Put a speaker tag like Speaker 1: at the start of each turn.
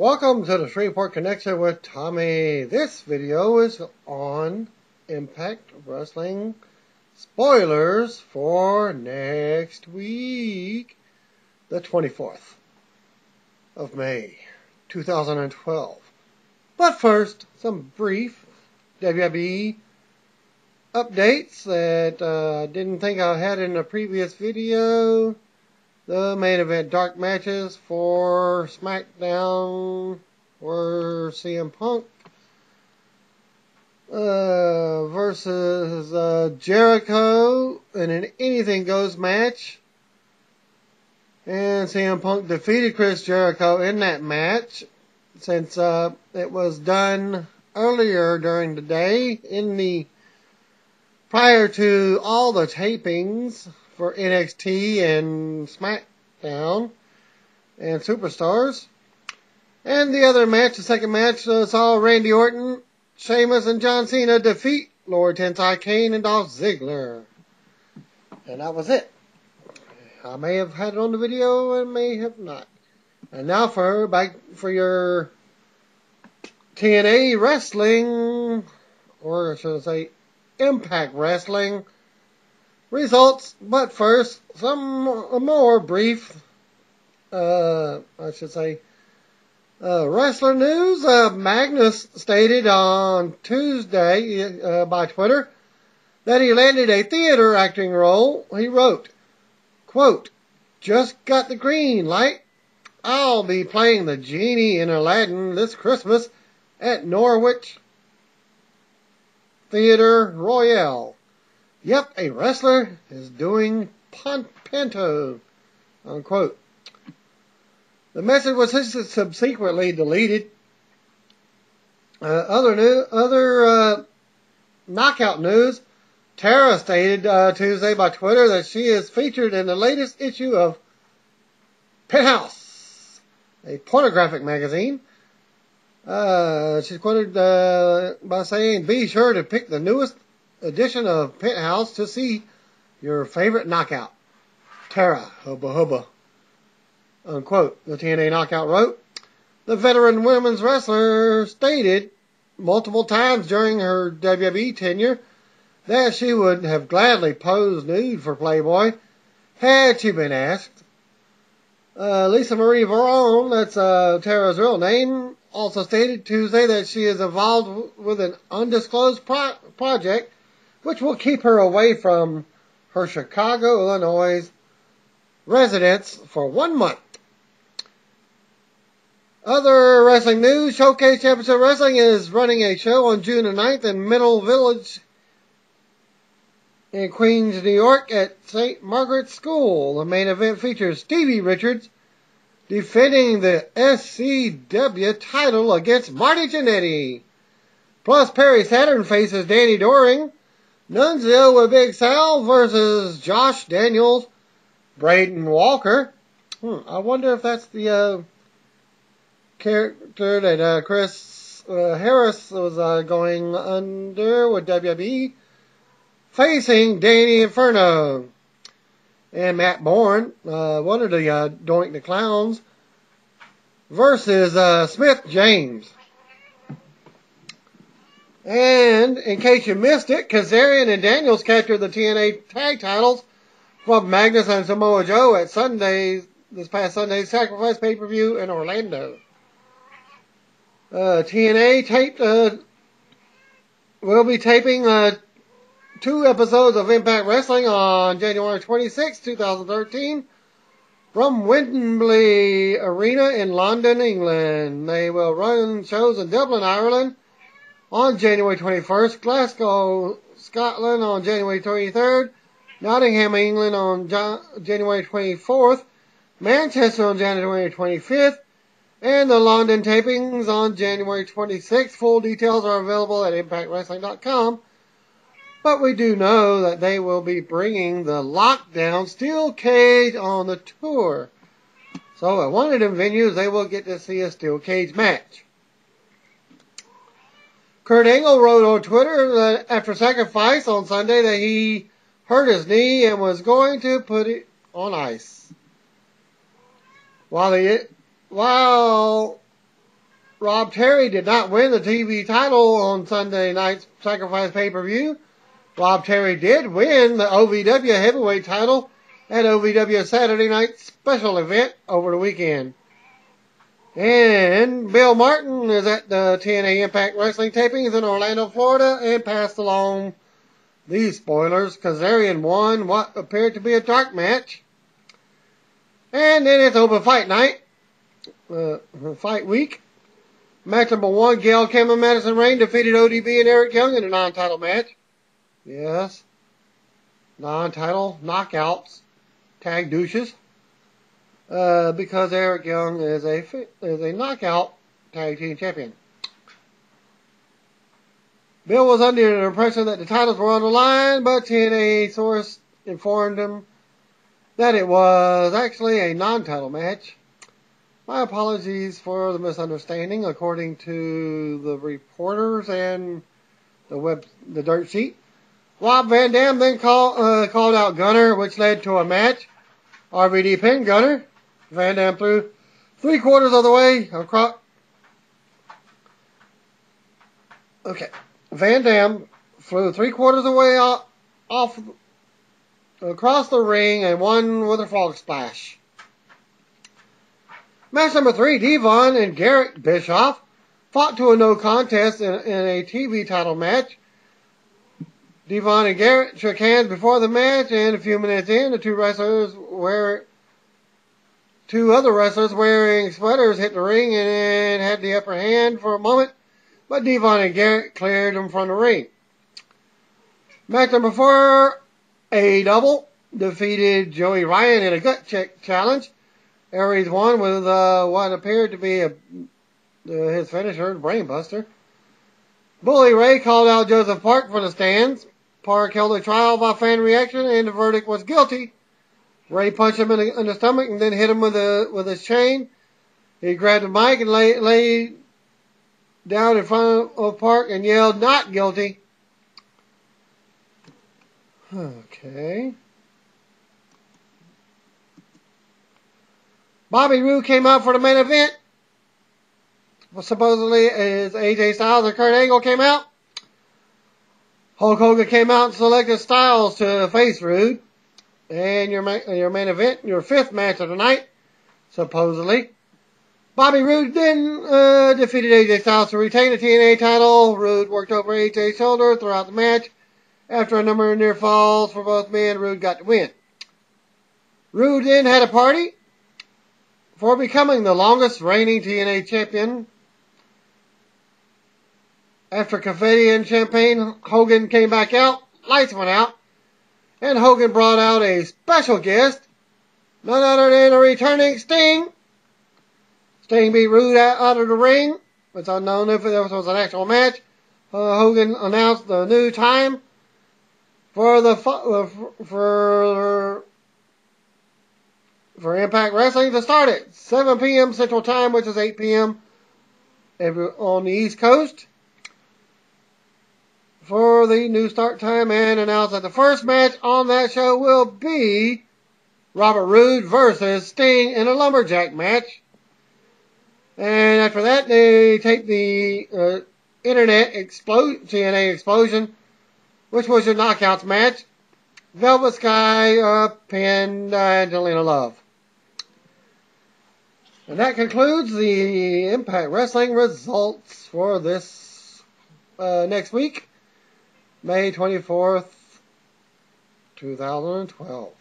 Speaker 1: Welcome to the Shreveport Connection with Tommy. This video is on Impact Wrestling spoilers for next week, the 24th of May, 2012. But first, some brief WWE updates that I didn't think I had in a previous video. The main event dark matches for SmackDown were CM Punk versus Jericho in an anything goes match. And CM Punk defeated Chris Jericho in that match, since it was done earlier during the day prior to all the tapings for NXT and SmackDown and Superstars. And the other match, the second match, saw Randy Orton, Sheamus, and John Cena defeat Lord Tensai Kane and Dolph Ziggler. And that was it. I may have had it on the video and may have not. And now back for your TNA Wrestling, or should I say Impact Wrestling results. But first, some more brief, wrestler news. Magnus stated on Tuesday by Twitter that he landed a theater acting role. He wrote, quote, "Just got the green light. I'll be playing the genie in Aladdin this Christmas at Norwich Theatre Royale. Yep, a wrestler is doing panto," unquote. The message was subsequently deleted. Other knockout news. Tara stated Tuesday by Twitter that she is featured in the latest issue of Penthouse, a pornographic magazine. She's quoted by saying, "Be sure to pick the newest edition of Penthouse to see your favorite knockout. Tara, hubba hubba," unquote. The TNA Knockout wrote, "The veteran women's wrestler stated multiple times during her WWE tenure that she would have gladly posed nude for Playboy had she been asked." Lisa Marie Varon, that's Tara's real name, also stated Tuesday that she is involved with an undisclosed project which will keep her away from her Chicago, Illinois residence for 1 month. Other wrestling news. Showcase Championship Wrestling is running a show on June the 9th in Middle Village in Queens, New York at St. Margaret's School. The main event features Stevie Richards defending the SCW title against Marty Jannetty. Plus, Perry Saturn faces Danny Doring. Nunzio with Big Sal versus Josh Daniels, Braden Walker. I wonder if that's the character that Chris Harris was going under with WWE. Facing Danny Inferno. And Matt Bourne, one of the Doink the Clowns, versus Smith James. And in case you missed it, Kazarian and Daniels captured the TNA tag titles from Magnus and Samoa Joe at this past Sunday's Sacrifice pay-per-view in Orlando. TNA will be taping 2 episodes of Impact Wrestling on January 26, 2013 from Wembley Arena in London, England. They will run shows in Dublin, Ireland on January 21st, Glasgow, Scotland on January 23rd, Nottingham, England on January 24th, Manchester on January 25th, and the London tapings on January 26th. Full details are available at ImpactWrestling.com. But we do know that they will be bringing the Lockdown Steel Cage on the tour. So at one of them venues, they will get to see a Steel Cage match. Kurt Angle wrote on Twitter that after Sacrifice on Sunday that he hurt his knee and was going to put it on ice. While Rob Terry did not win the TV title on Sunday night's Sacrifice pay-per-view. Rob Terry did win the OVW heavyweight title at OVW Saturday night special event over the weekend. And Bill Martin is at the TNA Impact Wrestling tapings in Orlando, Florida, and passed along these spoilers. Kazarian won what appeared to be a dark match. And then it's open fight night, fight week. Match number 1, Gail Kim and Madison Rayne defeated ODB and Eric Young in a non-title match. Yes, non-title knockouts, tag douches. Because Eric Young is a knockout tag team champion. Bill was under the impression that the titles were on the line, but TNA source informed him that it was actually a non-title match. My apologies for the misunderstanding, according to the reporters and the dirt sheet. Rob Van Dam then called out Gunner, which led to a match. RVD pinned Gunner. Van Dam threw 3/4 of the way across. Okay. Van Dam flew 3/4 of the way off across the ring and won with a frog splash. Match number 3, Devon and Garrett Bischoff fought to a no contest in a TV title match. Devon and Garrett shook hands before the match, and a few minutes in, the two other wrestlers wearing sweaters hit the ring and had the upper hand for a moment, but Devon and Garrett cleared them from the ring. Match number 4, A Double defeated Joey Ryan in a gut check challenge. Aries won with what appeared to be his finisher, Brainbuster. Bully Ray called out Joseph Park for the stands. Park held a trial by fan reaction, and the verdict was guilty. Ray punched him in the stomach and then hit him with his chain. He grabbed the mic and laid down in front of Park and yelled, "Not guilty." Okay. Bobby Roode came out for the main event. Well, supposedly, as AJ Styles and Kurt Angle came out. Hulk Hogan came out and selected Styles to face Roode. And your main event, your 5th match of the night, supposedly. Bobby Roode then defeated AJ Styles to retain the TNA title. Roode worked over AJ's shoulder throughout the match. After a number of near falls for both men, Roode got the win. Roode then had a party for becoming the longest reigning TNA champion. After confetti and champagne, Hogan came back out, lights went out, and Hogan brought out a special guest, none other than a returning Sting. Sting beat Roode out of the ring. It's unknown if this was an actual match. Hogan announced the new time for Impact Wrestling to start at 7 p.m. Central Time, which is 8 p.m. on the East Coast, for the new start time, and announced that the first match on that show will be Robert Roode versus Sting in a lumberjack match. And after that, they taped the TNA Explosion, which was your knockouts match. Velvet Sky pinned Angelina Love. And that concludes the Impact Wrestling results for this next week, May 24th, 2012.